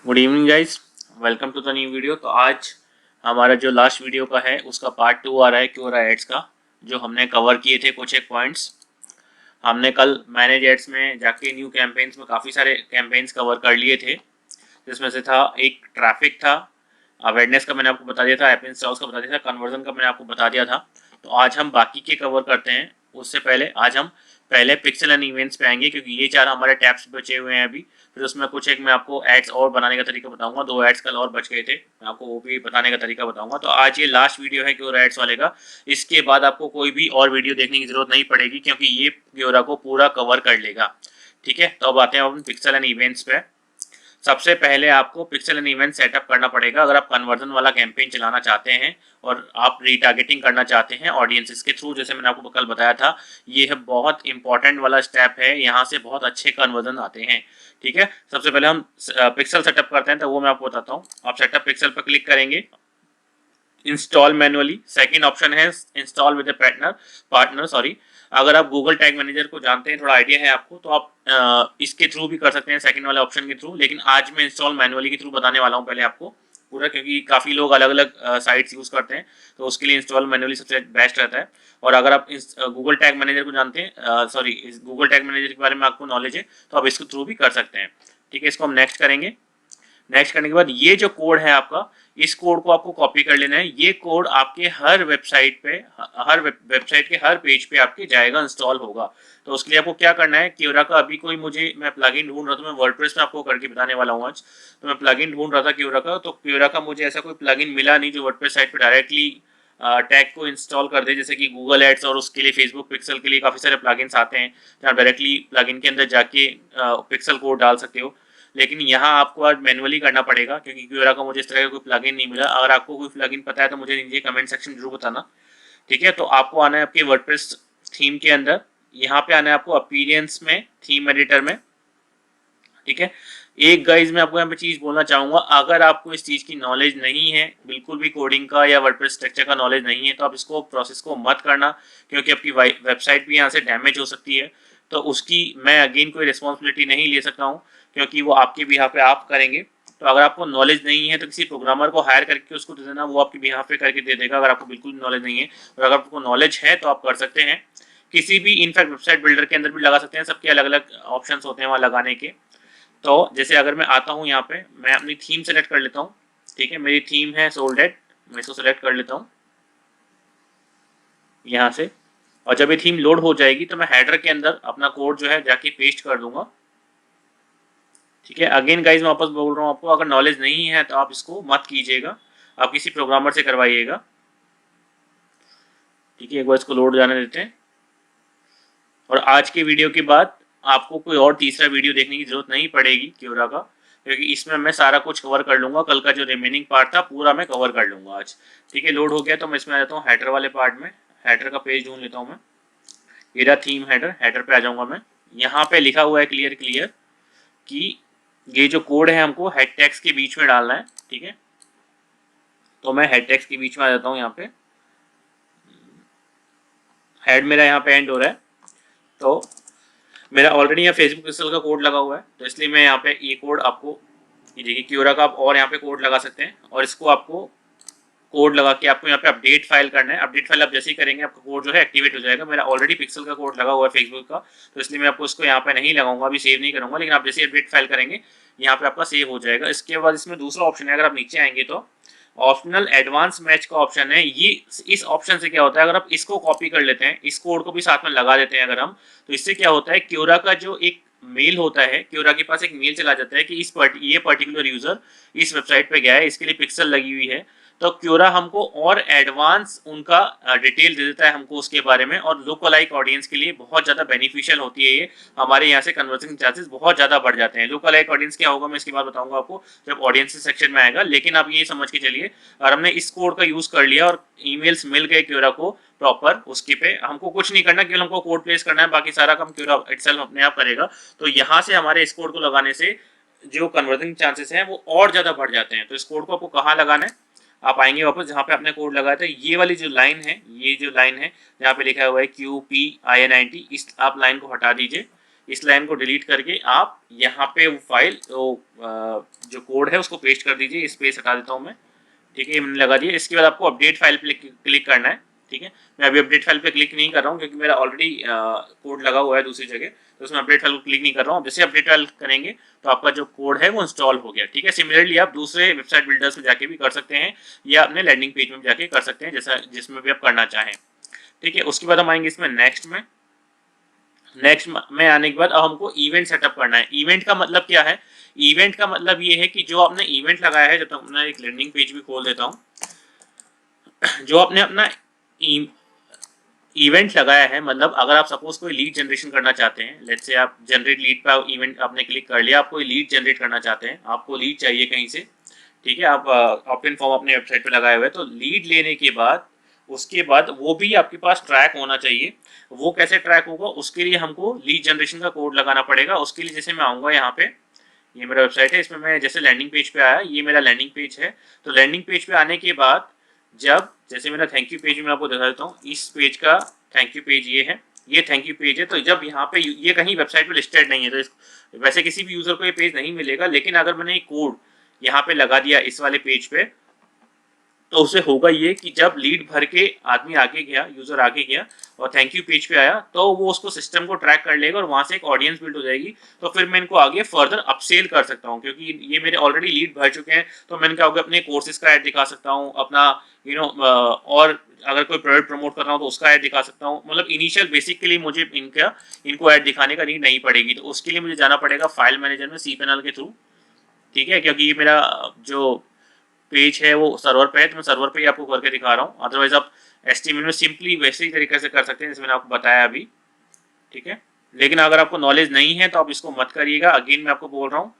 Good evening guys, welcome to the new video. तो आज हमारा जो लास्ट वीडियो का है उसका पार्ट 2 आ रहा है क्योरा एड्स का, जो हमने कवर किए थे कुछ एक पॉइंट्स। हमने कल मैनेज एड्स में जाके न्यू कैंपेन्स में काफ़ी सारे कैंपेन्स कवर कर लिए थे, जिसमें से था एक ट्रैफिक था, अवेयरनेस का मैंने आपको बता दिया था, ऐप इंस्टॉल्स का बता दिया था, कन्वर्जन का मैंने आपको बता दिया था। तो आज हम बाकी के कवर करते हैं। उससे पहले आज हम पहले पिक्सल एंड इवेंट्स पे आएंगे, क्योंकि ये चार हमारे टैब्स बचे हुए हैं अभी। फिर उसमें कुछ एक मैं आपको एड्स और बनाने का तरीका बताऊंगा, 2 एड्स कल और बच गए थे, मैं आपको वो भी बताने का तरीका बताऊंगा। तो आज ये लास्ट वीडियो है क्योरा एड्स वाले का। इसके बाद आपको कोई भी और वीडियो देखने की जरूरत नहीं पड़ेगी, क्योंकि ये क्योरा को पूरा कवर कर लेगा। ठीक है, तो अब आते हैं अपन पिक्सल एंड इवेंट्स पे। सबसे पहले आपको पिक्सल एंड इवेंट सेटअप करना पड़ेगा अगर आप कन्वर्जन वाला कैंपेन चलाना चाहते हैं और आप रीटारगेटिंग करना चाहते हैं ऑडियंसेस के थ्रू, जैसे मैंने आपको कल बताया था। ये है बहुत इंपॉर्टेंट वाला स्टेप है, यहाँ से बहुत अच्छे कन्वर्जन आते हैं। ठीक है, सबसे पहले हम पिक्सल सेटअप करते हैं, तो वो मैं आपको बताता हूँ। आप सेटअप पिक्सल पर क्लिक करेंगे, इंस्टॉल मैनुअली, सेकंड ऑप्शन है इंस्टॉल विद पार्टनर सॉरी। अगर आप गूगल टैग मैनेजर को जानते हैं, थोड़ा आइडिया है आपको, तो आप इसके थ्रू भी कर सकते हैं, सेकंड वाले ऑप्शन के थ्रू। लेकिन आज मैं इंस्टॉल मैनुअली के थ्रू बताने वाला हूँ पहले आपको पूरा, क्योंकि काफ़ी लोग अलग अलग साइट्स यूज़ करते हैं, तो उसके लिए इंस्टॉल मैनुअली सबसे बेस्ट रहता है। और अगर आप गूगल टैग मैनेजर को जानते हैं, सॉरी गूगल टैग मैनेजर के बारे में आपको नॉलेज है, तो आप इसके थ्रू भी कर सकते हैं। ठीक है, इसको हम नेक्स्ट करेंगे। नेक्स्ट करने के बाद ये जो कोड है आपका, इस कोड को आपको कॉपी कर लेना है। ये कोड आपके हर वेबसाइट पे, हर वेबसाइट के हर पेज पे आपके जाएगा, इंस्टॉल होगा। तो उसके लिए आपको क्या करना है, क्योरा का अभी कोई मैं प्लगइन ढूंढ रहा था, मैं वर्डप्रेस में आपको करके बताने वाला हूँ आज। तो मैं प्लगइन ढूंढ रहा था क्योरा का, तो क्योरा का मुझे ऐसा कोई प्लगइन मिला नहीं जो वर्डप्रेस साइट पे डायरेक्टली टैग को इंस्टॉल कर दे, जैसे कि गूगल एड्स और उसके लिए फेसबुक पिक्सल के लिए काफ़ी सारे प्लगइन्स आते हैं जहाँ डायरेक्टली प्लगइन के अंदर जाके पिक्सल कोड डाल सकते हो। लेकिन यहाँ आपको आज मैनुअली करना पड़ेगा, क्योंकि क्यूरा का मुझे इस तरह का कोई प्लगइन नहीं मिला। अगर आपको कोई प्लगइन पता है तो मुझे नीचे कमेंट सेक्शन जरूर बताना। ठीक है, तो आपको आना है आपके वर्डप्रेस थीम के अंदर, यहाँ पे आना है आपको अपीयरेंस में, थीम एडिटर में। ठीक है, एक गाइज मैं आपको यहाँ पे चीज बोलना चाहूंगा, अगर आपको इस चीज की नॉलेज नहीं है, बिल्कुल भी कोडिंग का या वर्डप्रेस स्ट्रक्चर का नॉलेज नहीं है, तो आप इसको प्रोसेस को मत करना, क्योंकि आपकी वेबसाइट भी यहाँ से डैमेज हो सकती है। तो उसकी मैं अगेन कोई रिस्पॉन्सिबिलिटी नहीं ले सकता हूँ, क्योंकि वो आपके बिहाफ पे आप करेंगे। तो अगर आपको नॉलेज नहीं है तो किसी प्रोग्रामर को हायर करके उसको दे देना, वो आपके बिहाफ पे करके दे देगा, अगर आपको बिल्कुल नॉलेज नहीं है। और अगर आपको नॉलेज है तो आप कर सकते हैं, किसी भी इनफैक्ट वेबसाइट बिल्डर के अंदर भी लगा सकते हैं, सबके अलग अलग ऑप्शन होते हैं वहाँ लगाने के। तो जैसे अगर मैं आता हूँ यहाँ पे, मैं अपनी थीम सेलेक्ट कर लेता हूँ। ठीक है, मेरी थीम है सोल्डेड, मैं इसको सेलेक्ट कर लेता हूँ यहाँ से। और जब ये थीम लोड हो जाएगी तो मैं हेडर के अंदर अपना कोड जो है जाके पेस्ट कर दूंगा। ठीक है, अगेन गाइज मैं वापस बोल रहा हूँ आपको, अगर नॉलेज नहीं है तो आप इसको मत कीजिएगा, आप किसी प्रोग्रामर से करवाइएगा। ठीक है, एक बार इसको लोड जाने देते हैं। और आज के वीडियो के बाद आपको कोई और तीसरा वीडियो देखने की जरूरत नहीं पड़ेगी क्योरा का, क्योंकि इसमें मैं सारा कुछ कवर कर लूंगा। कल का जो रिमेनिंग पार्ट था पूरा मैं कवर कर लूंगा आज। ठीक है, लोड हो गया तो मैं इसमें आ जाता हूँ हेडर वाले पार्ट में। हेडर का पेज ढूंढ लेता हूँ मैं, ये रहा थीम हेडर। हेडर पे आ जाऊंगा मैं, यहाँ पे लिखा हुआ है क्लियर क्लियर कि ये जो कोड है हमको हेड टैग्स के बीच में डालना है। ठीक है, तो मैं हेड टैग्स के बीच में आ जाता हूँ। यहाँ पे हेड मेरा यहाँ पे एंड हो रहा है, तो मेरा ऑलरेडी यहाँ फेसबुक पिक्सल का कोड लगा हुआ है, तो इसलिए मैं यहाँ पे ये कोड आपको, ये देखिए क्योरा का आप और यहाँ पे कोड लगा सकते हैं, और इसको आपको कोड लगा के आपको यहाँ पे अपडेट फाइल करना है। अपडेट फाइल आप जैसे ही करेंगे आपका कोड जो है एक्टिवेट हो जाएगा। मेरा ऑलरेडी पिक्सल का कोड लगा हुआ है फेसबुक का, तो इसलिए मैं आपको इसको यहाँ पे नहीं लगाऊंगा, अभी सेव नहीं करूंगा। लेकिन आप जैसे ही अपडेट फाइल करेंगे यहाँ पे आपका सेव हो जाएगा। इसके बाद इसमें दूसरा ऑप्शन है, अगर आप नीचे आएंगे तो ऑप्शनल एडवांस मैच का ऑप्शन है। ये इस ऑप्शन से क्या होता है, अगर आप इसको कॉपी कर लेते हैं, इस कोड को भी साथ में लगा देते हैं अगर हम, तो इससे क्या होता है, क्योरा का जो एक मेल होता है, क्योरा के पास एक मेल चला जाता है कि ये पर्टिकुलर यूजर इस वेबसाइट पे गया है, इसके लिए पिक्सल लगी हुई है। तो क्योरा हमको और एडवांस उनका डिटेल दे देता है हमको उसके बारे में, और लोकल लाइक ऑडियंस के लिए बहुत ज़्यादा बेनिफिशियल होती है ये। हमारे यहाँ से कन्वर्जन चांसेस बहुत ज़्यादा बढ़ जाते हैं। लोकल लाइक ऑडियंस क्या होगा मैं इसके बाद बताऊंगा आपको जब ऑडियंस सेक्शन में आएगा। लेकिन आप ये समझ के चलिए, और हमने इस कोड का यूज़ कर लिया और ईमेल्स मिल गए क्योरा को प्रॉपर, उसके पे हमको कुछ नहीं करना, केवल हमको कोड प्लेस करना है, बाकी सारा काम क्योरा इटसेल्फ अपने आप करेगा। तो यहाँ से हमारे इस कोड को लगाने से जो कन्वर्जन चांसेस हैं वो और ज़्यादा बढ़ जाते हैं। तो इस कोड को आपको कहाँ लगाना है, आप आएंगे वापस जहाँ पे आपने कोड लगाया था, ये वाली जो लाइन है, ये जो लाइन है जहाँ पे लिखा हुआ है QPIN90, इस आप लाइन को हटा दीजिए। इस लाइन को डिलीट करके आप यहाँ पे वो फाइल जो कोड है उसको पेस्ट कर दीजिए। स्पेस हटा देता हूँ मैं, ठीक है, ये मैंने लगा दिया। इसके बाद आपको अपडेट फाइल पे क्लिक करना है, ठीक है। मैं अभी अपडेट फाइल पे क्लिक नहीं कर रहा हूँ क्योंकि मेरा ऑलरेडी कोड लगा हुआ है दूसरी जगह, तो उसमें अपडेट फाइल को क्लिक नहीं कर रहा हूँ। जैसे अपडेट फाइल करेंगे तो आपका जो कोड है वो इंस्टॉल हो गया, ठीक है। सिमिलरली आप दूसरे वेबसाइट बिल्डर्स में जाके भी कर सकते हैं या अपने लैंडिंग पेज में जाके कर सकते हैं, जैसा जिसमें भी आप करना चाहें, ठीक है। उसके बाद हम आएंगे इसमें नेक्स्ट में। नेक्स्ट में आने के बाद अब हमको इवेंट सेटअप करना है। इवेंट का मतलब क्या है? इवेंट का मतलब ये है कि जो आपने इवेंट लगाया है, जब तक मैं एक लैंडिंग पेज भी खोल देता हूँ, जो आपने अपना इवेंट लगाया है, मतलब अगर आप सपोज कोई लीड जनरेशन करना चाहते हैं, लेट्स से आप जनरेट लीड पर इवेंट आपने क्लिक कर लिया, आप कोई लीड जनरेट करना चाहते हैं, आपको लीड चाहिए कहीं से, ठीक है, आप ऑप्ट-इन फॉर्म अपने वेबसाइट पे लगाए हुए हैं, तो लीड लेने के बाद उसके बाद वो भी आपके पास ट्रैक होना चाहिए। वो कैसे ट्रैक होगा? उसके लिए हमको लीड जनरेशन का कोड लगाना पड़ेगा। उसके लिए जैसे मैं आऊँगा यहाँ पे, ये मेरा वेबसाइट है, इसमें मैं जैसे लैंडिंग पेज पे आया, ये मेरा लैंडिंग पेज है। तो लैंडिंग पेज पे आने के बाद जब जैसे मेरा थैंक यू पेज मैं आपको दिखा देता हूँ, इस पेज का थैंक यू पेज ये है, ये थैंक यू पेज है। तो जब यहाँ पे ये कहीं वेबसाइट पे लिस्टेड नहीं है, तो वैसे किसी भी यूजर को ये पेज नहीं मिलेगा, लेकिन अगर मैंने कोड यहाँ पे लगा दिया इस वाले पेज पे, तो उसे होगा ये कि जब लीड भर के आदमी आगे गया, यूजर आगे गया और थैंक यू पेज पे आया, तो वो उसको सिस्टम को ट्रैक कर लेगा और वहां से एक ऑडियंस बिल्ड हो जाएगी। तो फिर मैं इनको आगे फर्दर अपसेल कर सकता हूँ, क्योंकि ये मेरे ऑलरेडी लीड भर चुके हैं। तो मैं इनका आगे अपने कोर्सेज का ऐड दिखा सकता हूँ, अपना और अगर कोई प्रोडक्ट प्रमोट कर रहा हूँ तो उसका ऐड दिखा सकता हूँ। मतलब इनिशियल बेसिक के लिए मुझे इनको ऐड दिखाने का नीड नहीं पड़ेगी। तो उसके लिए मुझे जाना पड़ेगा फाइल मैनेजर में cPanel के थ्रू, ठीक है, क्योंकि ये मेरा जो पेज है वो सर्वर पे है, तो मैं सर्वर पे ही आपको करके दिखा रहा हूँ। अदरवाइज आप HTML में सिंपली वैसे ही तरीके से कर सकते हैं जैसे मैंने आपको बताया अभी, ठीक है। लेकिन अगर आपको नॉलेज नहीं है तो आप इसको मत करिएगा। अगेन मैं आपको बोल रहा हूँ,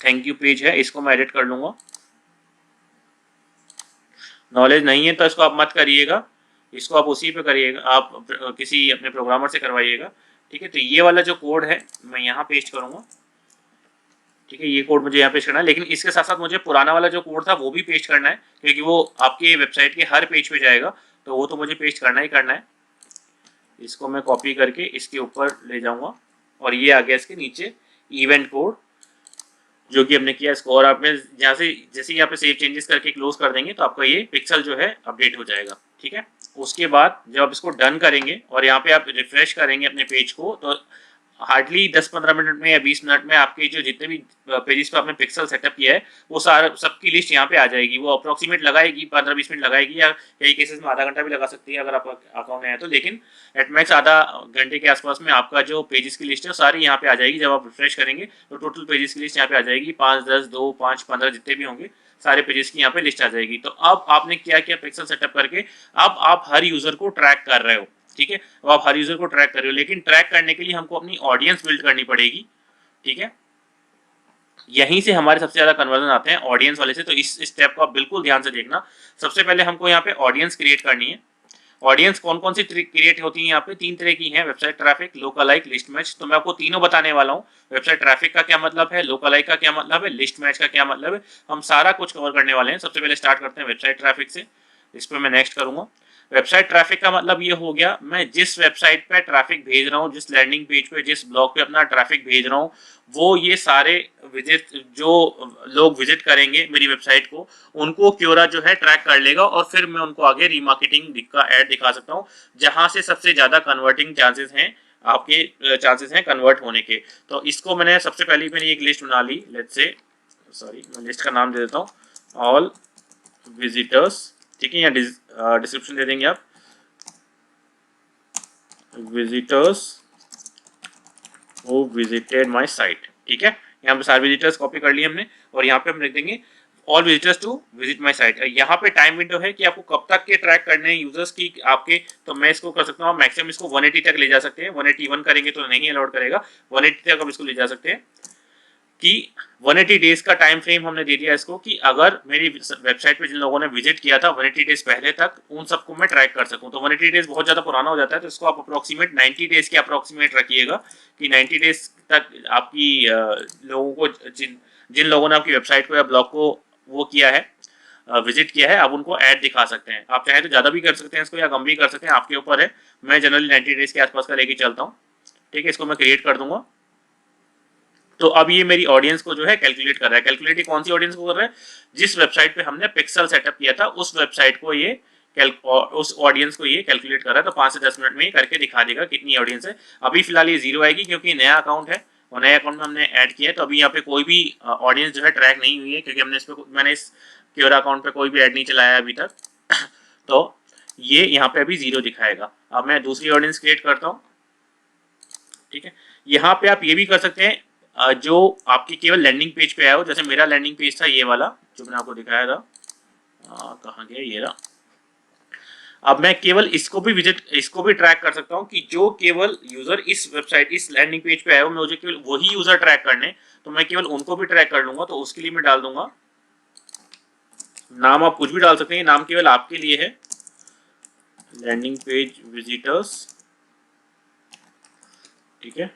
थैंक यू पेज है, इसको मैं एडिट कर लूंगा। नॉलेज नहीं है तो इसको आप मत करिएगा, इसको आप उसी पे करिएगा, आप किसी अपने प्रोग्रामर से करवाइएगा, ठीक है। तो ये वाला जो कोड है मैं यहाँ पेस्ट करूँगा, ठीक है, ये कोड मुझे यहाँ पेस्ट करना है। लेकिन इसके साथ साथ मुझे पुराना वाला जो कोड था वो भी पेस्ट करना है, क्योंकि वो आपके वेबसाइट के हर पेज पे जाएगा, तो वो तो मुझे पेस्ट करना ही करना है। इसको मैं कॉपी करके इसके ऊपर ले जाऊंगा और ये आ गया इसके नीचे इवेंट कोड जो कि हमने किया। इसको और आप में जहाँ से जैसे यहाँ पे सेव चेंजेस करके क्लोज कर देंगे तो आपका ये पिक्सल जो है अपडेट हो जाएगा, ठीक है। उसके बाद जब आप इसको डन करेंगे और यहाँ पे आप रिफ्रेश करेंगे अपने पेज को, तो हार्डली 10-15 मिनट में या 20 मिनट में आपके जो जितने भी पेजेस पे आपने पिक्सल सेटअप किया है वो सारा सबकी लिस्ट यहाँ पे आ जाएगी। वो अप्रोक्सीमेट लगाएगी 15-20 मिनट लगाएगी, या कई केसेस में आधा घंटा भी लगा सकती है अगर आपका अकाउंट में है तो। लेकिन एट मैक्स आधा घंटे के आसपास में आपका जो पेजेस की लिस्ट है सारी यहाँ पे आ जाएगी। जब आप रिफ्रेश करेंगे तो टोटल पेजेस की लिस्ट यहाँ पे आ जाएगी, 5, 10, 2, 5, 15 जितने भी होंगे सारे पेजेस की यहाँ पे लिस्ट आ जाएगी। तो अब आपने क्या किया, पिक्सल सेटअप करके अब आप हर यूजर को ट्रैक कर रहे हो, ठीक है। अब आप हर यूजर को ट्रैक कर रहे हो, लेकिन ट्रैक करने के लिए हमको अपनी ऑडियंस बिल्ड करनी पड़ेगी, ठीक है। यहीं से हमारे सबसे ज्यादा कन्वर्जन आते हैं ऑडियंस वाले से। तो इस स्टेप को आप बिल्कुल ध्यान से देखना। सबसे पहले हमको यहाँ पे ऑडियंस क्रिएट करनी है। ऑडियंस कौन कौन सी क्रिएट होती है? यहाँ पे 3 तरह की है, वेबसाइट ट्रैफिक, लोकलाइक, लिस्ट मैच। तो मैं आपको तीनों बताने वाला हूँ। वेबसाइट ट्रैफिक का क्या मतलब है, लोकलाइक का क्या मतलब है, लिस्ट मैच का क्या मतलब है, हम सारा कुछ कवर करने वाले हैं। सबसे पहले स्टार्ट करते हैं वेबसाइट ट्रैफिक से, इस पर मैं नेक्स्ट करूंगा। वेबसाइट ट्रैफिक का मतलब ये हो गया, मैं जिस वेबसाइट पे ट्रैफिक भेज रहा हूँ, जिस लैंडिंग पेज पे, जिस ब्लॉग पे अपना ट्रैफिक भेज रहा हूँ, वो ये सारे विजिट जो लोग विजिट करेंगे मेरी वेबसाइट को, उनको क्योरा जो है ट्रैक कर लेगा और फिर मैं उनको आगे रीमार्केटिंग का ऐड दिखा सकता हूँ, जहां से सबसे ज्यादा कन्वर्टिंग चांसेस हैं, आपके चांसेस हैं कन्वर्ट होने के। तो इसको मैंने सबसे पहले मैंने एक लिस्ट बना ली, लेट्स से, सॉरी मैं लिस्ट का नाम दे देता हूँ ऑल विजिटर्स, ठीक है। या डिस्क्रिप्शन दे देंगे आप, visitors who visited my site, ठीक है। यहाँ पे सारे विजिटर्स कॉपी कर लिए हमने और यहाँ पे हम लिख देंगे all visitors to visit my site. यहाँ पे टाइम विंडो है कि आपको कब तक के ट्रैक करने हैं यूजर्स की आपके। तो मैं इसको कर सकता हूँ, मैक्सिमम इसको 180 तक ले जा सकते हैं। 181 करेंगे तो नहीं अलाउड करेगा, 180 तक आप इसको ले जा सकते हैं। कि 180 डेज का टाइम फ्रेम हमने दे दिया इसको, कि अगर मेरी वेबसाइट पे जिन लोगों ने विजिट किया था 180 डेज पहले तक, उन सबको मैं ट्रैक कर सकूं। तो 180 डेज बहुत ज़्यादा पुराना हो जाता है, तो इसको आप अप्रोक्सीमेट 90 डेज के अप्रोक्सीमेट रखिएगा, कि 90 डेज तक आपकी लोगों को जिन जिन लोगों ने आपकी वेबसाइट को या ब्लॉग को वो किया है, विजिट किया है, आप उनको ऐड दिखा सकते हैं। आप चाहे तो ज़्यादा भी कर सकते हैं इसको या कम भी कर सकते हैं, आपके ऊपर है। मैं जनरली 90 डेज के आसपास का लेके चलता हूँ, ठीक है, इसको मैं क्रिएट कर दूंगा। तो अब ये मेरी ऑडियंस को जो है कैलकुलेट कर रहा है। कैलकुलेट ये कौन सी ऑडियंस को कर रहा है? जिस वेबसाइट पे हमने पिक्सल सेटअप किया था उस वेबसाइट को ये उस ऑडियंस को ये कैलकुलेट कर रहा है। तो 5 से 10 मिनट में ही करके दिखा देगा कितनी ऑडियंस है। अभी फिलहाल ये 0 आएगी क्योंकि नया अकाउंट है और नए अकाउंट में हमने ऐड किया है। तो अभी यहाँ पे कोई भी ऑडियंस जो है ट्रैक नहीं हुई है क्योंकि मैंने इस क्योरा अकाउंट पे कोई भी ऐड नहीं चलाया अभी तक। तो ये यहाँ पे अभी 0 दिखाएगा। अब मैं दूसरी ऑडियंस क्रिएट करता हूँ। ठीक है, यहाँ पे आप ये भी कर सकते हैं जो आपकी केवल लैंडिंग पेज पे आया हो। जैसे मेरा लैंडिंग पेज था ये वाला जो मैंने आपको दिखाया था, कहाँ गया ये रहा। अब मैं केवल इसको भी ट्रैक कर सकता हूँ कि जो केवल यूजर इस वेबसाइट इस लैंडिंग पेज पे आया हो, मुझे केवल वही यूजर ट्रैक करने, तो मैं केवल उनको भी ट्रैक कर लूंगा। तो उसके लिए मैं डाल दूंगा नाम, आप कुछ भी डाल सकते हैं, नाम केवल आपके लिए है, लैंडिंग पेज विजिटर्स। ठीक है,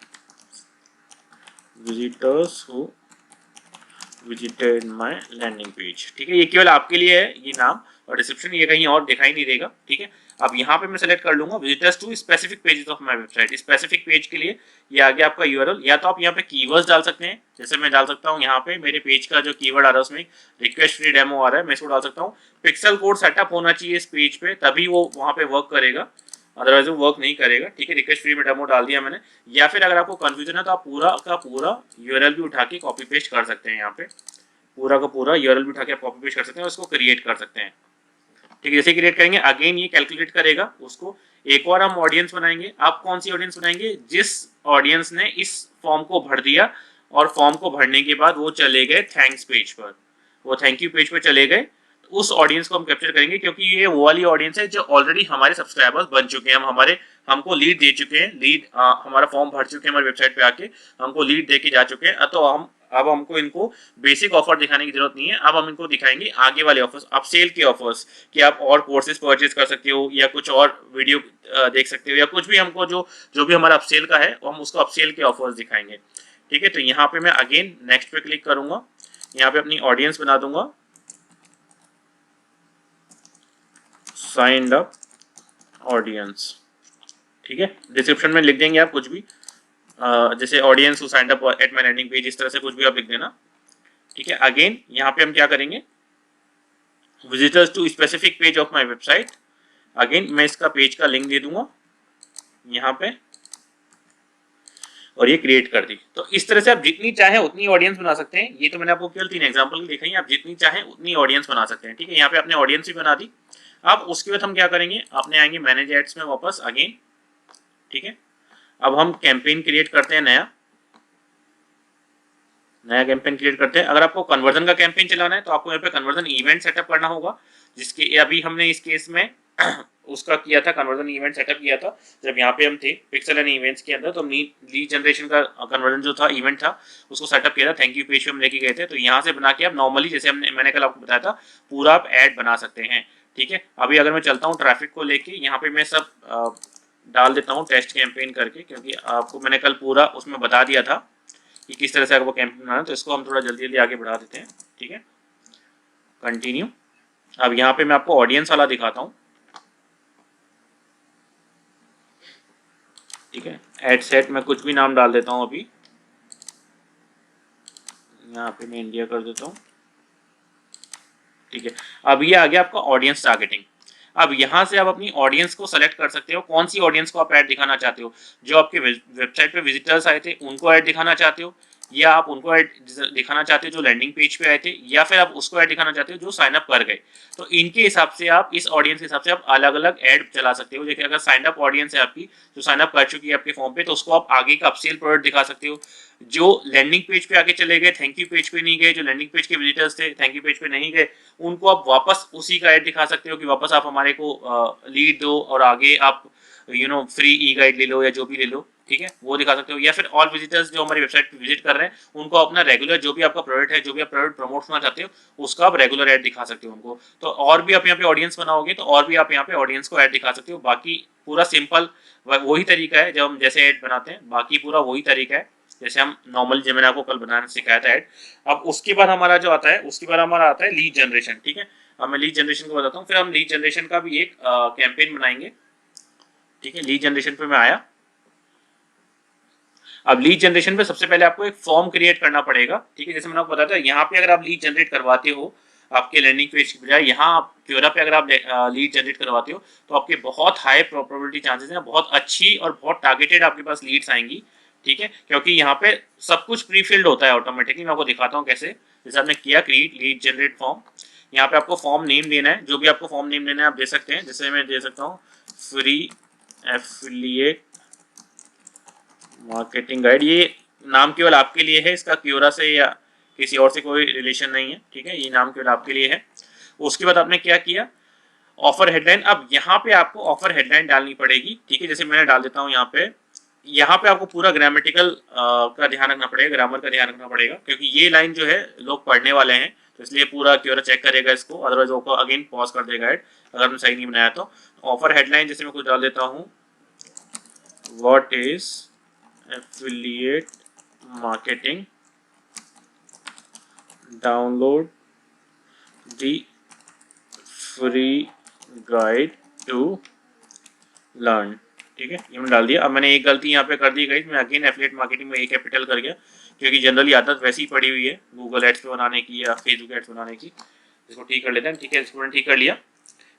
visitors who visited my landing page. ठीक है, ये केवल आपके लिए है ये नाम, और डिस्क्रिप्शन ये कहीं और दिखाई नहीं देगा। ठीक है, अब यहाँ पे मैं सेलेक्ट कर लूंगा visitors to specific pages of my website. Specific page के लिए ये आगे आपका यूआरएल, या तो आप यहाँ पे कीवर्ड्स डाल सकते हैं। जैसे मैं डाल सकता हूँ यहाँ पे मेरे पेज का जो कीवर्ड आ रहा है उसमें रिक्वेस्ट फ्री डेमो आ रहा है, मैं इसको डाल सकता हूँ। पिक्सल कोड सेटअप होना चाहिए इस पेज पे, तभी वो वहाँ पे वर्क करेगा, अदरवाइज वो वर्क नहीं करेगा। ठीक है, रिक्वेस्ट फ्री में डेमो डाल दिया मैंने। या फिर अगर आपको कंफ्यूजन है तो आप पूरा का पूरा यूआरएल भी उठा के कॉपी पेस्ट कर सकते हैं। यहाँ पे पूरा का पूरा यूआरएल भी उठा के आप कॉपी पेस्ट कर सकते हैं और उसको क्रिएट कर सकते हैं। ठीक है, जैसे क्रिएट करेंगे अगेन ये कैलकुलेट करेगा उसको। एक और हम ऑडियंस बनाएंगे। आप कौन सी ऑडियंस बनाएंगे? जिस ऑडियंस ने इस फॉर्म को भर दिया और फॉर्म को भरने के बाद वो चले गए थैंक्स पेज पर, वो थैंक यू पेज पर चले गए, उस ऑडियंस को हम कैप्चर करेंगे क्योंकि ये वो वाली ऑडियंस है जो ऑलरेडी हमारे सब्सक्राइबर्स बन चुके हैं। हमको लीड दे चुके हैं, हमारा फॉर्म भर चुके हैं हमारी वेबसाइट पे आके, हमको लीड दे के जा चुके हैं। तो अब हमको इनको बेसिक ऑफर दिखाने की जरूरत नहीं है। अब हम इनको दिखाएंगे आगे वाले ऑफर्स, अपसेल के ऑफर्स, कि आप और कोर्सेज परचेज कर सकते हो या कुछ और वीडियो देख सकते हो या कुछ भी हमको जो भी हमारा अपसेल का है हम उसको अपसेल के ऑफर्स दिखाएंगे। ठीक है, तो यहाँ पे मैं अगेन नेक्स्ट पे क्लिक करूंगा, यहाँ पे अपनी ऑडियंस बना दूंगा, साइंड अप ऑडियंस। ठीक है, डिस्क्रिप्शन में लिख देंगे आप कुछ भी, जैसे audience who signed up at my landing page, इस तरह से कुछ भी आप लिख देना। ठीक है, अगेन यहाँ पे हम क्या करेंगे, visitors to specific page of my website. Again मैं इसका पेज का लिंक दे दूंगा यहाँ पे और ये क्रिएट कर दी। तो इस तरह से आप जितनी चाहे उतनी ऑडियंस बना सकते हैं। ये तो मैंने आपको केवल 3 एग्जांपल दिखाई, आप जितनी चाहे उतनी ऑडियंस बना सकते हैं। ठीक है, यहाँ पे आपने ऑडियंस भी बना दी। अब उसके बाद हम क्या करेंगे, आपने आएंगे मैनेज एड्स में वापस अगेन। ठीक है, अब हम कैंपेन क्रिएट करते हैं, नया कैंपेन क्रिएट करते हैं। अगर आपको कन्वर्जन का कैंपेन चलाना है तो आपको यहाँ पे कन्वर्जन इवेंट सेटअप करना होगा, जिसके अभी हमने इस केस में उसका किया था, कन्वर्जन इवेंट सेटअप किया था जब यहाँ पे हम थे पिक्सल एंड इवेंट्स के अंदर। तो हम लीड जनरेशन का कन्वर्जन जो था इवेंट था उसको सेटअप किया था, थैंक यू पेज पे हम लेके गए थे। तो यहाँ से बना के आप नॉर्मली जैसे मैंने कल आपको बताया था पूरा आप ऐड बना सकते हैं। ठीक है, अभी अगर मैं चलता हूँ ट्रैफिक को लेके, यहाँ पे मैं सब डाल देता हूँ टेस्ट कैंपेन करके, क्योंकि आपको मैंने कल पूरा उसमें बता दिया था कि किस तरह से आपको कैंपेन बनाना है। तो इसको हम थोड़ा जल्दी जल्दी आगे बढ़ा देते हैं। ठीक है, कंटिन्यू। अब यहाँ पे मैं आपको ऑडियंस वाला दिखाता हूँ। ठीक है, एड सेट में कुछ भी नाम डाल देता हूँ, अभी यहाँ पे मैं इंडिया कर देता हूँ। ठीक है, अब ये आ गया आपका ऑडियंस टारगेटिंग। अब यहाँ से आप अपनी ऑडियंस को सेलेक्ट कर सकते हो, कौन सी ऑडियंस को आप ऐड दिखाना चाहते हो। जो आपके वेबसाइट पे विजिटर्स आए थे उनको ऐड दिखाना चाहते हो, या आप उनको ऐड दिखाना चाहते हो जो लैंडिंग पेज पे आए थे, या फिर आप उसको ऐड दिखाना चाहते हो जो साइन अप कर गए। तो इनके हिसाब से आप इस ऑडियंस के हिसाब से आप अलग अलग ऐड चला सकते हो। जैसे अगर साइन अप ऑडियंस है आपकी जो साइन अप कर चुकी है आपके फॉर्म पे, तो उसको आप आगे का अपसेल प्रोडक्ट दिखा सकते हो। जो लैंडिंग पेज पे आके चले गए, थैंक यू पेज पे नहीं गए, जो लैंडिंग पेज के विजिटर्स थे थैंक यू पेज पे नहीं गए, उनको आप वापस उसी का ऐड दिखा सकते हो कि वापस आप हमारे को लीड दो और आगे आप फ्री ई गाइड ले लो या जो भी ले लो। ठीक है, वो दिखा सकते हो। या फिर ऑल विजिटर्स जो हमारी वेबसाइट पे विजिट कर रहे हैं उनको अपना रेगुलर जो भी आपका प्रोडक्ट है, जो भी आप प्रोडक्ट प्रमोट करना चाहते हो, उसका आप रेगुलर ऐड दिखा सकते हो उनको। तो और भी आप यहाँ पे ऑडियंस बनाओगे तो और भी आप यहाँ पे ऑडियंस को ऐड दिखा सकते हो। बाकी पूरा सिंपल वही तरीका है जब हम जैसे ऐड बनाते हैं, बाकी पूरा वही तरीका है जैसे हम नॉर्मल जो मैंने आपको कल बनाना सिखाया था ऐड। अब उसके बाद हमारा जो आता है, उसके बाद हमारा आता है लीड जनरेशन। ठीक है, अब मैं लीड जनरेशन को बताता हूँ, फिर हम लीड जनरेशन का भी एक कैंपेन बनाएंगे। ठीक है, लीड जनरेशन पे मैं आया, अब लीड जनरेशन पे सबसे पहले आपको एक फॉर्म क्रिएट करना पड़ेगा, ठीक है। जैसे मैंने आपको बताया था, यहाँ पे अगर आप लीड जनरेट करवाते हो आपके लैंडिंग पेज की बजाय, यहाँ आप क्योरा पे अगर आप लीड जनरेट करवाते हो तो आपके बहुत हाई प्रोबेबिलिटी चांसेस हैं, बहुत अच्छी और बहुत टारगेटेड आपके पास लीड्स आएंगी, ठीक है। क्योंकि यहाँ पे सब कुछ प्री फिल्ड होता है ऑटोमेटिकली। मैं आपको दिखाता हूँ कैसे। जैसे आपने किया क्रिएट लीड जनरेट फॉर्म, यहाँ पे आपको फॉर्म नेम देना है, जो भी आपको फॉर्म नेम देना है आप दे सकते हैं। जैसे मैं दे सकता हूँ फ्री एफिलिएट मार्केटिंग गाइड। ये नाम केवल आपके लिए है, इसका क्योरा से या किसी और से कोई रिलेशन नहीं है, ठीक है। ये नाम केवल आपके लिए है। उसके बाद आपने क्या किया, ऑफर हेडलाइन। अब यहाँ पे आपको ऑफर हेडलाइन डालनी पड़ेगी, ठीक है। जैसे मैंने डाल देता हूँ यहाँ पे आपको पूरा ग्रामेटिकल का ध्यान रखना पड़ेगा, ग्रामर का ध्यान रखना पड़ेगा, क्योंकि ये लाइन जो है लोग पढ़ने वाले हैं, तो इसलिए पूरा क्योरा चेक करेगा इसको, अदरवाइज वो अगेन पॉज कर देगा ऐड अगर हमने सही नहीं बनाया तो। ऑफर हेडलाइन जैसे मैं कुछ डाल देता हूँ, what is affiliate marketing, download the free guide to learn, ठीक है। ये मैंने डाल दिया। अब मैंने एक गलती यहाँ पे कर दी गई, मैं अगेन एफिलिएट मार्केटिंग में ए कैपिटल कर गया, क्योंकि जनरली आदत वैसी ही पड़ी हुई है गूगल एड्स पे बनाने की या फेसबुक एड्स बनाने की। इसको ठीक कर लेते हैं, ठीक है। इसको मैंने ठीक कर लिया,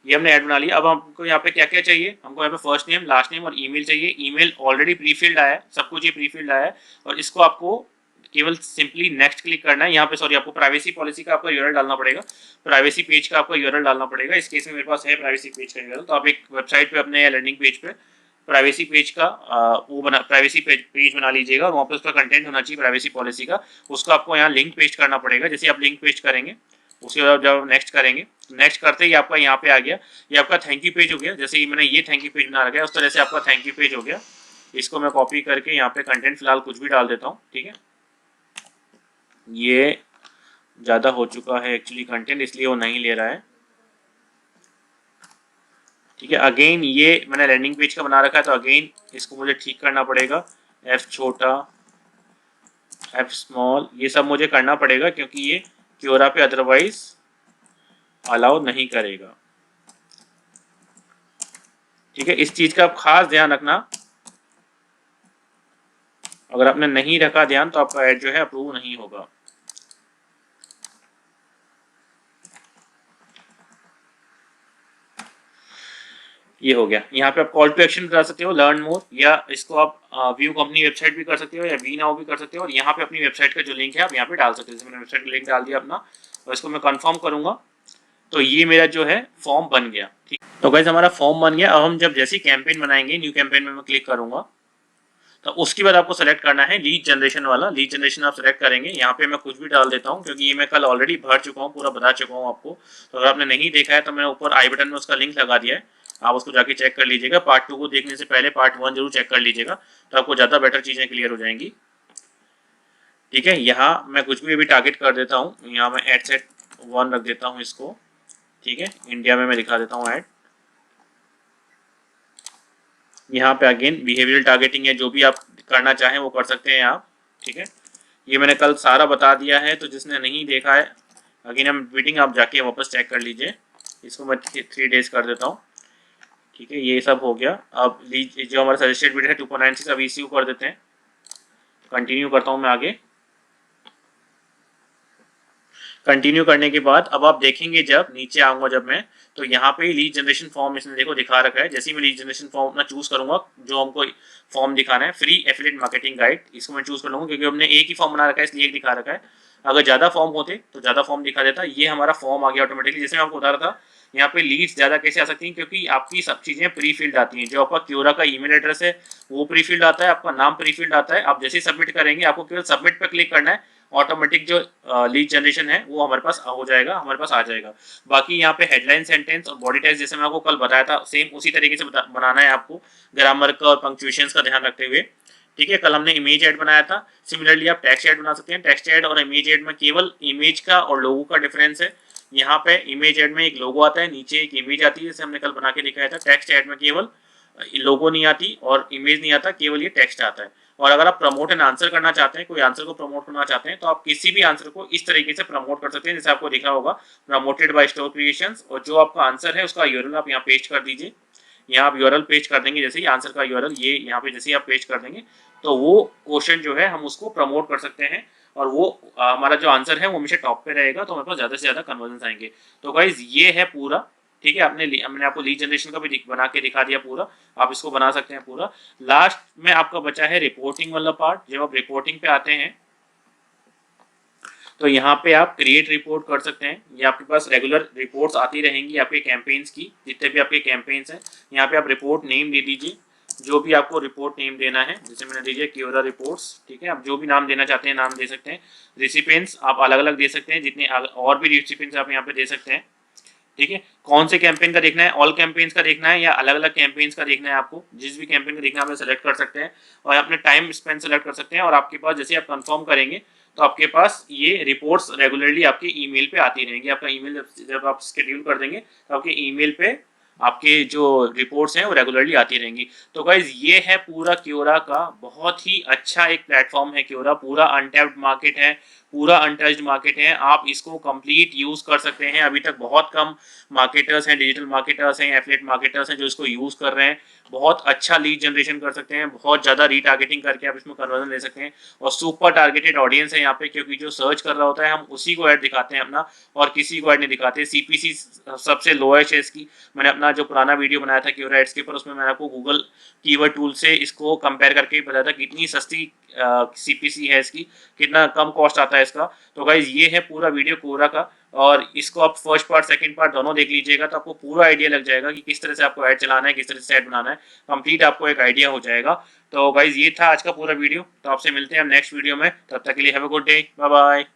ये हमने ऐड बना लिया। अब हमको यहाँ पे क्या क्या चाहिए, हमको यहाँ पे फर्स्ट नेम, लास्ट नेम और ईमेल चाहिए। ईमेल ऑलरेडी प्री फिल्ड आया है, सब कुछ ये प्री फिल्ड आया है, और इसको आपको केवल सिंपली नेक्स्ट क्लिक करना है। यहाँ पे सॉरी आपको प्राइवेसी पॉलिसी का आपका यूआरएल डालना पड़ेगा, प्राइवेसी पेज का आपका यूआरएल डालना पड़ेगा। इस केस में मेरे पास है प्राइवेसी पेज का यूआरएल, तो आप एक वेबसाइट पे अपने या लैंडिंग पेज पे प्राइवेसी पेज का प्राइवेसी पेज बना लीजिएगा, और वहाँ पे उसका कंटेंट होना चाहिए प्राइवेसी पॉलिसी का। उसको आपको यहाँ लिंक पेस्ट करना पड़ेगा। जैसे आप लिंक पेस्ट करेंगे, उसके बाद जब नेक्स्ट करेंगे, नेक्स्ट करते ही आपका यहाँ पे आ गया, ये आपका थैंक यू पेज हो गया। जैसे ही मैंने ये थैंक यू पेज बना रखा है, उस तरह से आपका थैंक यू पेज हो गया। इसको मैं कॉपी करके यहाँ पे कंटेंट फिलहाल कुछ भी डाल देता हूँ, ठीक है। ये ज़्यादा हो चुका है एक्चुअली कंटेंट, इसलिए वो नहीं ले रहा है, ठीक है। अगेन ये मैंने लैंडिंग पेज का बना रखा है, तो अगेन इसको मुझे ठीक करना पड़ेगा। एफ छोटा, एफ स्मॉल, ये सब मुझे करना पड़ेगा, क्योंकि ये क्योरा पे अदरवाइज अलाउ नहीं करेगा, ठीक है। इस चीज का आप खास ध्यान रखना, अगर आपने नहीं रखा ध्यान तो आपका ऐड जो है अप्रूव नहीं होगा। ये हो गया। यहाँ पे आप कॉल टू एक्शन कर सकते हो, लर्न मोर, या इसको आप व्यू कंपनी वेबसाइट भी कर सकते हो या वी नाउ भी कर सकते हो, और यहाँ पे अपनी वेबसाइट का जो लिंक है आप यहाँ पे डाल सकते हो। जैसे मैंने वेबसाइट का लिंक डाल दिया अपना, और इसको मैं कंफर्म करूंगा, तो ये मेरा जो है फॉर्म बन गया, ठीक। तो गाइस हमारा फॉर्म बन गया। अब हम जब जैसी कैंपेन बनाएंगे, न्यू कैंपेन में मैं क्लिक करूंगा, तो उसके बाद आपको सेलेक्ट करना है लीड जनरेशन वाला। लीड जनरेशन आप सेलेक्ट करेंगे, यहाँ पे मैं कुछ भी डाल देता हूँ, क्योंकि ये मैं कल ऑलरेडी भर चुका हूँ, पूरा बता चुका हूँ आपको। तो अगर आपने नहीं देखा है तो मैं ऊपर आई बटन में उसका लिंक लगा दिया है, आप उसको जाके चेक कर लीजिएगा। पार्ट 2 को देखने से पहले पार्ट 1 जरूर चेक कर लीजिएगा, तो आपको ज़्यादा बेटर चीज़ें क्लियर हो जाएंगी, ठीक है। यहाँ मैं कुछ भी अभी टारगेट कर देता हूँ, यहाँ मैं एड सेट 1 रख देता हूँ इसको, ठीक है। इंडिया में मैं दिखा देता हूँ ऐड। यहाँ पे अगेन बिहेवियरल टारगेटिंग है, जो भी आप करना चाहें वो कर सकते हैं आप, ठीक है। ये मैंने कल सारा बता दिया है, तो जिसने नहीं देखा है अगेन हम मीटिंग आप जाके वापस चेक कर लीजिए। इसको मैं 3 डेज कर देता हूँ, ठीक है। ये सब हो गया। अब जो हमारा सजेस्टेड बिड है 2.96, अब इश्यू कर देते हैं। कंटिन्यू करता हूँ मैं आगे। कंटिन्यू करने के बाद अब आप देखेंगे, जब नीचे आऊंगा जब मैं, तो यहाँ पे लीड जनरेशन फॉर्म इसने देखो दिखा रखा है। जैसे ही मैं लीड जनरेशन फॉर्म अपना चूज करूंगा, जो हमको फॉर्म दिखाना है फ्री एफिलिएट मार्केटिंग गाइड, इसको मैं चूज कर लूंगा, क्योंकि हमने एक ही फॉर्म बना रखा है इसलिए एक दिखा रखा है। अगर ज्यादा फॉर्म होते तो ज्यादा फॉर्म दिखा देता। ये हमारा फॉर्म आ गया ऑटोमेटिकली। जैसे मैं आपको बता रहा था, यहाँ पे लीड्स ज्यादा कैसे आ सकती हैं, क्योंकि आपकी सब चीजें प्री फिल्ड आती हैं। जो आपका क्योरा का ईमेल एड्रेस है वो प्री फिल्ड आता है, आपका नाम प्री फिल्ड आता है। आप जैसे ही सबमिट करेंगे, आपको केवल सबमिट पर क्लिक करना है, ऑटोमेटिक जो लीड जनरेशन है वो हमारे पास हो जाएगा, हमारे पास आ जाएगा। बाकी यहाँ पे हेडलाइन, सेंटेंस और बॉडी टेक्स्ट जैसे मैं आपको कल बताया था, सेम उसी तरीके से बनाना है आपको, ग्रामर का और पंक्चुएशंस का ध्यान रखते हुए, ठीक है। कल हमने इमेज ऐड बनाया था, सिमिलरली आप टेक्स्ट ऐड बना सकते हैं। टेक्स्ट ऐड और इमेज ऐड में केवल इमेज का और लोगो का डिफरेंस है। यहाँ पे इमेज ऐड में एक लोगो आता है, नीचे एक इमेज आती है, जैसे हमने कल बना के दिखाया था। टेक्स्ट ऐड में केवल लोगो नहीं आती और इमेज नहीं आता, केवल ये टेक्स्ट आता है। और अगर आप प्रमोट एंड आंसर करना चाहते हैं, कोई आंसर को प्रमोट करना चाहते हैं, तो आप किसी भी आंसर को इस तरीके से प्रमोट कर सकते हैं, जैसे आपको दिखा होगा प्रमोटेड बाय स्टोर क्रिएशंस, और जो आपका आंसर है उसका यूआरएल आप यहाँ पेस्ट कर दीजिए। यहाँ आप यूआरएल पेस्ट कर देंगे, जैसे ही आंसर का यूआरएल ये यहाँ पे जैसे ही आप पेस्ट कर देंगे तो वो क्वेश्चन जो है हम उसको प्रमोट कर सकते हैं और वो हमारा जो आंसर है वो हमेशा टॉप पे रहेगा, तो हमारे पास ज़्यादा से ज़्यादा कन्वर्जन आएंगे। तो गाइज ये है पूरा, ठीक है। हमने आपको लीड जनरेशन का भी बना के दिखा दिया पूरा, आप इसको बना सकते हैं पूरा। लास्ट में आपका बचा है रिपोर्टिंग वाला पार्ट। जब आप रिपोर्टिंग पे आते हैं तो यहाँ पे आप क्रिएट रिपोर्ट कर सकते हैं। ये आपके पास रेगुलर रिपोर्ट्स आती रहेंगी आपके कैंपेन्स की, जितने भी आपके कैंपेन्स हैं। यहाँ पे आप रिपोर्ट नेम दे दीजिए, जो भी आपको रिपोर्ट नेम देना है, जैसे मैंने दीजिए क्योरा रिपोर्ट्स, ठीक है। आप जो भी नाम देना चाहते हैं नाम दे सकते हैं। रिसिपेंट्स आप अलग अलग दे सकते हैं, जितने और भी रिसिपेंट्स आप यहाँ पे दे सकते हैं, ठीक है। कौन से कैंपेन का देखना है, ऑल कैंपेन्स का देखना है या अलग अलग कैंपेन्स का देखना है, आपको जिस भी कैंपेन का देखना है आप सेलेक्ट कर सकते हैं और अपने टाइम स्पेंड सेलेक्ट कर सकते हैं। और आपके पास जैसे आप कंफर्म करेंगे तो आपके पास ये रिपोर्ट्स रेगुलरली आपके ईमेल पे आती रहेंगी। आपका ईमेल जब आप शेड्यूल कर देंगे तो आपके ईमेल पे आपके जो रिपोर्ट्स हैं वो रेगुलरली आती रहेंगी। तो गाइज ये है पूरा क्योरा का बहुत ही अच्छा एक प्लेटफॉर्म है। क्योरा पूरा अनटैप्ड मार्केट है, पूरा अनटच्ड मार्केट है। आप इसको कंप्लीट यूज कर सकते हैं। अभी तक बहुत कम मार्केटर्स हैं, डिजिटल मार्केटर्स हैं, एफिलिएट मार्केटर्स हैं जो इसको यूज कर रहे हैं। बहुत अच्छा लीड जनरेशन कर सकते हैं, बहुत ज़्यादा रीटारगेटिंग करके आप इसमें कन्वर्जन ले सकते हैं। और सुपर टारगेटेड ऑडियंस है यहाँ पे, क्योंकि जो सर्च कर रहा होता है हम उसी को ऐड दिखाते हैं अपना, और किसी को ऐड नहीं दिखाते। सीपीसी सबसे लोएस्ट है इसकी। मैंने अपना जो पुराना वीडियो बनाया था क्योरा एड्स के ऊपर, उसमें मैंने आपको गूगल कीवर्ड टूल से इसको कंपेयर करके बताया था कितनी सस्ती सीपीसी है इसकी, कितना कम कॉस्ट आता है इसका। तो गाइज ये है पूरा वीडियो क्योरा का, और इसको आप फर्स्ट पार्ट सेकंड पार्ट दोनों देख लीजिएगा तो आपको पूरा आइडिया लग जाएगा कि किस तरह से आपको ऐड चलाना है, किस तरह से ऐड बनाना है। कंप्लीट आपको एक आइडिया हो जाएगा। तो गाइज ये था आज का पूरा वीडियो। तो आपसे मिलते हैं हम नेक्स्ट वीडियो में, तब तक के लिए have a good day, bye bye.